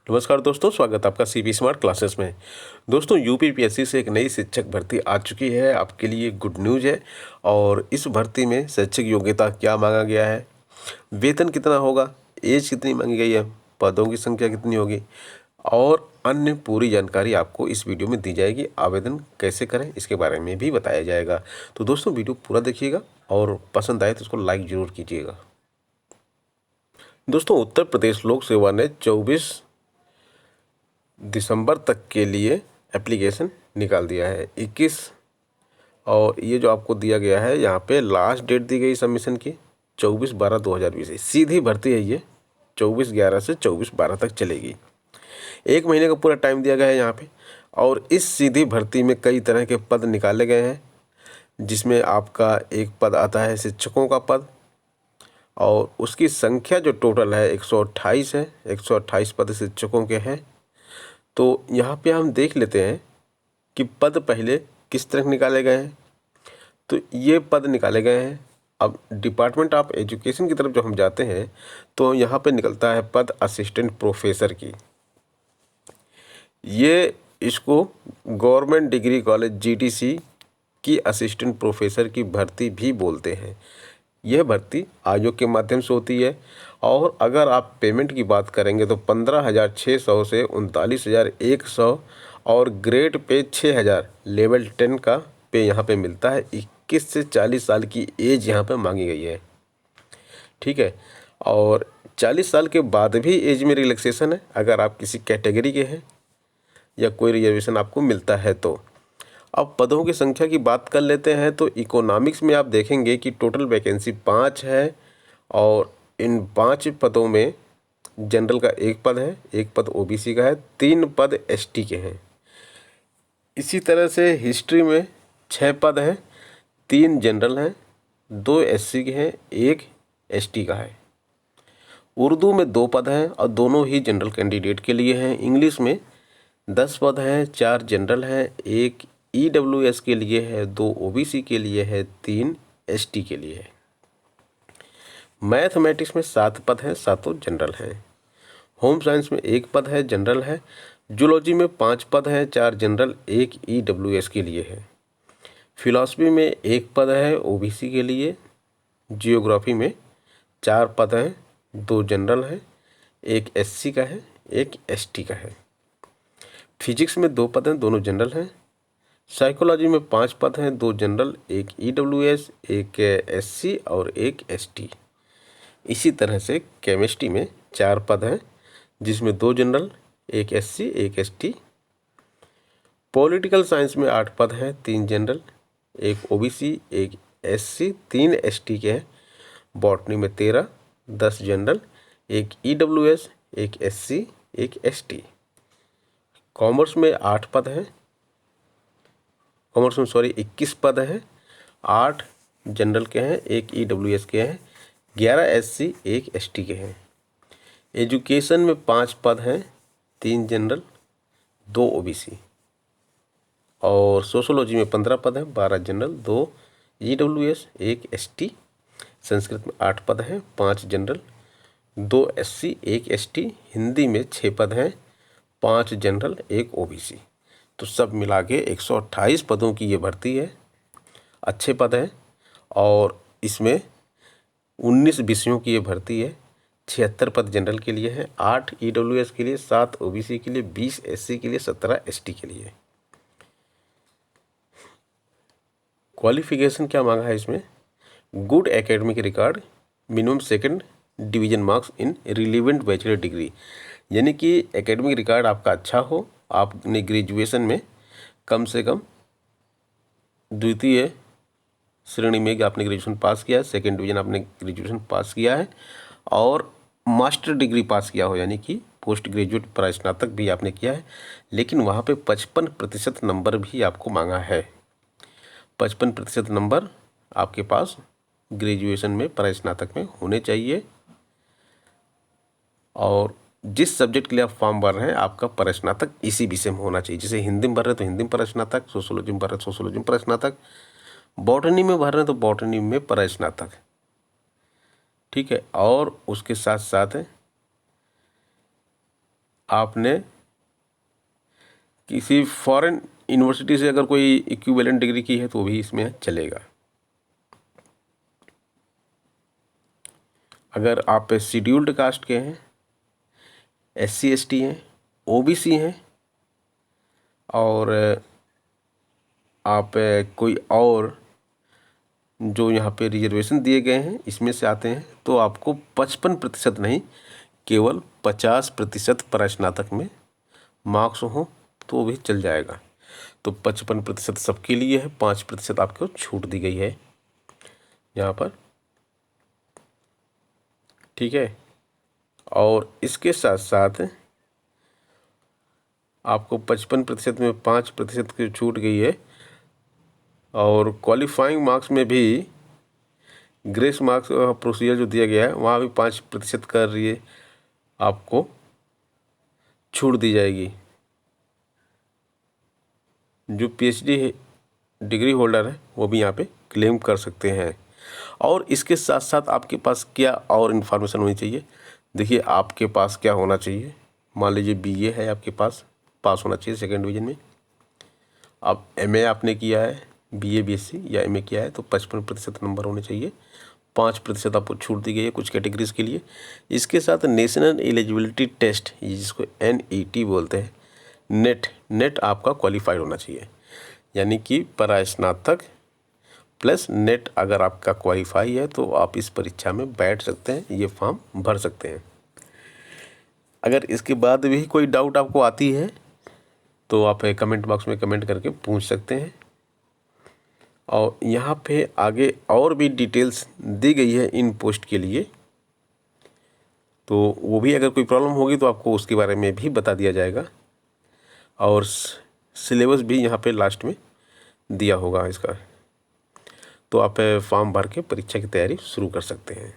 नमस्कार दोस्तों, स्वागत है आपका सीबी स्मार्ट क्लासेस में। दोस्तों, यूपीपीएससी से एक नई शिक्षक भर्ती आ चुकी है। आपके लिए गुड न्यूज़ है। और इस भर्ती में शैक्षिक योग्यता क्या मांगा गया है, वेतन कितना होगा, एज कितनी मांगी गई है, पदों की संख्या कितनी होगी और अन्य पूरी जानकारी आपको इस वीडियो में दी जाएगी। आवेदन कैसे करें इसके बारे में भी बताया जाएगा। तो दोस्तों, वीडियो पूरा देखिएगा और पसंद आए तो इसको लाइक ज़रूर कीजिएगा। दोस्तों, उत्तर प्रदेश लोक सेवा ने 24 दिसंबर तक के लिए एप्लीकेशन निकाल दिया है। 21 और ये जो आपको दिया गया है यहाँ पे लास्ट डेट दी गई सबमिशन की 24/12/2020। सीधी भर्ती है ये, 24/11 से 24/12 तक चलेगी। 1 महीने का पूरा टाइम दिया गया है यहाँ पे। और इस सीधी भर्ती में कई तरह के पद निकाले गए हैं, जिसमें आपका एक पद आता है शिक्षकों का पद, और उसकी संख्या जो टोटल है 128 है। 128 पद शिक्षकों के हैं। तो यहाँ पे हम देख लेते हैं कि पद पहले किस तरह निकाले गए हैं। तो ये पद निकाले गए हैं। अब डिपार्टमेंट ऑफ एजुकेशन की तरफ जो हम जाते हैं तो यहाँ पे निकलता है पद असिस्टेंट प्रोफेसर की। ये इसको गवर्नमेंट डिग्री कॉलेज जीटीसी की असिस्टेंट प्रोफेसर की भर्ती भी बोलते हैं। यह भर्ती आयोग के माध्यम से होती है। और अगर आप पेमेंट की बात करेंगे तो 15,600 से 39,100 और ग्रेड पे 6,000 लेवल 10 का पे यहाँ पे मिलता है। 21 से 40 साल की एज यहाँ पे मांगी गई है। ठीक है। और 40 साल के बाद भी एज में रिलैक्सेशन है अगर आप किसी कैटेगरी के हैं या कोई रिजर्वेशन आपको मिलता है तो। अब पदों की संख्या की बात कर लेते हैं तो इकोनॉमिक्स में आप देखेंगे कि टोटल वैकेंसी 5 है। और इन 5 पदों में जनरल का 1 पद है, 1 पद ओबीसी का है, 3 पद एसटी के हैं। इसी तरह से हिस्ट्री में 6 पद हैं, 3 जनरल हैं, 2 एससी के हैं, 1 एसटी का है। उर्दू में 2 पद हैं और दोनों ही जनरल कैंडिडेट के लिए हैं। इंग्लिश में 10 पद हैं, 4 जनरल हैं, 1 ईडब्ल्यूएस के लिए है, 2 ओबीसी के लिए है, 3 एसटी के लिए है। मैथमेटिक्स में 7 पद हैं, 7 जनरल हैं। होम साइंस में 1 पद है, जनरल है। जूलॉजी में 5 पद हैं, 4 जनरल, 1 ईडब्ल्यूएस के लिए है। फिलॉसफी में 1 पद है ओबीसी के लिए। जियोग्राफी में 4 पद हैं, 2 जनरल हैं, 1 एससी का है, 1 एसटी का है। फिजिक्स में 2 पद हैं, दोनों जनरल हैं। साइकोलॉजी में 5 पद हैं, 2 जनरल, 1 ईडब्ल्यूएस, 1 एससी और 1 एसटी। इसी तरह से केमिस्ट्री में 4 पद हैं, जिसमें 2 general, 1 SC, 1 ST. Political science में 8 पद हैं, 3 जनरल, 1 ओबीसी, 1 एससी, 3 एसटी के हैं। बॉटनी में 13, 10 general, 1 EWS, 1 SC, 1 ST. Commerce में 8 पद हैं, 21 पद हैं, 8 जनरल के हैं, 1 ईडब्ल्यूएस के हैं, 11 एससी, 1 एसटी के हैं। एजुकेशन में 5 पद हैं, 3 जनरल, 2 ओबीसी। और सोशोलॉजी में 15 पद हैं, 12 जनरल, 2 ईडब्ल्यूएस, 1 एसटी। संस्कृत में 8 पद हैं, 5 जनरल, 2 एससी, 1 एसटी। हिंदी में 6 पद हैं, 5 जनरल, 1 ओबीसी। तो सब मिला के 128 पदों की ये भर्ती है। अच्छे पद हैं। और इसमें 19 विषयों की ये भर्ती है। 76 पद जनरल के लिए हैं, 8 ईडब्ल्यूएस के लिए, 7 ओबीसी के लिए, 20 एससी के लिए, 17 एसटी के लिए। क्वालिफिकेशन क्या मांगा है इसमें? Good academic record, minimum 2nd division marks in relevant bachelor degree. यानी कि एकेडमिक रिकॉर्ड आपका अच्छा हो, आपने ग्रेजुएशन में कम से कम द्वितीय श्रेणी में आपने ग्रेजुएशन पास किया है, 2nd डिवीजन आपने ग्रेजुएशन पास किया है, और मास्टर डिग्री पास किया हो, यानी कि पोस्ट ग्रेजुएट स्नातक भी आपने किया है। लेकिन वहाँ पे 55% नंबर भी आपको मांगा है। 55% नंबर आपके पास ग्रेजुएशन में स्नातक में होने चाहिए। और जिस सब्जेक्ट के लिए आप फॉर्म भर रहे हैं आपका स्नातक इसी विषय में होना चाहिए। जैसे हिंदी में भर रहे हैं तो हिंदी में स्नातक, सोशोलॉजी में भर रहे हैं सोशोलॉजी में स्नातक, बॉटनी में भर रहे हैं तो बॉटनी में स्नातक। ठीक है। और उसके साथ साथ आपने किसी फॉरेन यूनिवर्सिटी से अगर कोई इक्विवेलेंट डिग्री की है तो भी इसमें चलेगा। अगर आप शेड्यूल्ड कास्ट के हैं, SC ST हैं, OBC हैं और आप कोई और जो यहाँ पे रिजर्वेशन दिए गए हैं इसमें से आते हैं तो आपको 55% नहीं, केवल 50% प्रस्नातक में मार्क्स हो तो भी चल जाएगा। तो 55% सबके लिए है, 5% आपको छूट दी गई है यहाँ पर, ठीक है। और इसके साथ साथ आपको 55% में 5% की छूट गई है और क्वालिफाइंग मार्क्स में भी ग्रेस मार्क्स प्रोसीजर जो दिया गया है वहाँ भी 5% कर रही है आपको छूट दी जाएगी। जो PhD डिग्री होल्डर है वो भी यहाँ पे क्लेम कर सकते हैं। और इसके साथ साथ आपके पास क्या और इन्फॉर्मेशन होनी चाहिए, देखिए आपके पास क्या होना चाहिए। मान लीजिए BA है आपके पास होना चाहिए 2nd डिवीज़न में। अब MA आपने किया है, BA BSc या MA किया है तो 55% नंबर होने चाहिए। 5% आपको छूट दी गई है कुछ कैटेगरीज़ के लिए। इसके साथ नेशनल एलिजिबिलिटी टेस्ट जिसको NET बोलते हैं, नेट आपका क्वालिफाइड होना चाहिए, यानी कि परास्नातक प्लस नेट अगर आपका क्वालिफाई है तो आप इस परीक्षा में बैठ सकते हैं, ये फॉर्म भर सकते हैं। अगर इसके बाद भी कोई डाउट आपको आती है तो आप कमेंट बॉक्स में कमेंट करके पूछ सकते हैं। और यहाँ पे आगे और भी डिटेल्स दी गई है इन पोस्ट के लिए, तो वो भी अगर कोई प्रॉब्लम होगी तो आपको उसके बारे में भी बता दिया जाएगा। और सिलेबस भी यहाँ पे लास्ट में दिया होगा इसका, तो आप फॉर्म भर के परीक्षा की तैयारी शुरू कर सकते हैं।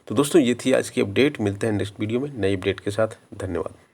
तो दोस्तों ये थी आज की अपडेट, मिलते हैं नेक्स्ट वीडियो में नई अपडेट के साथ। धन्यवाद।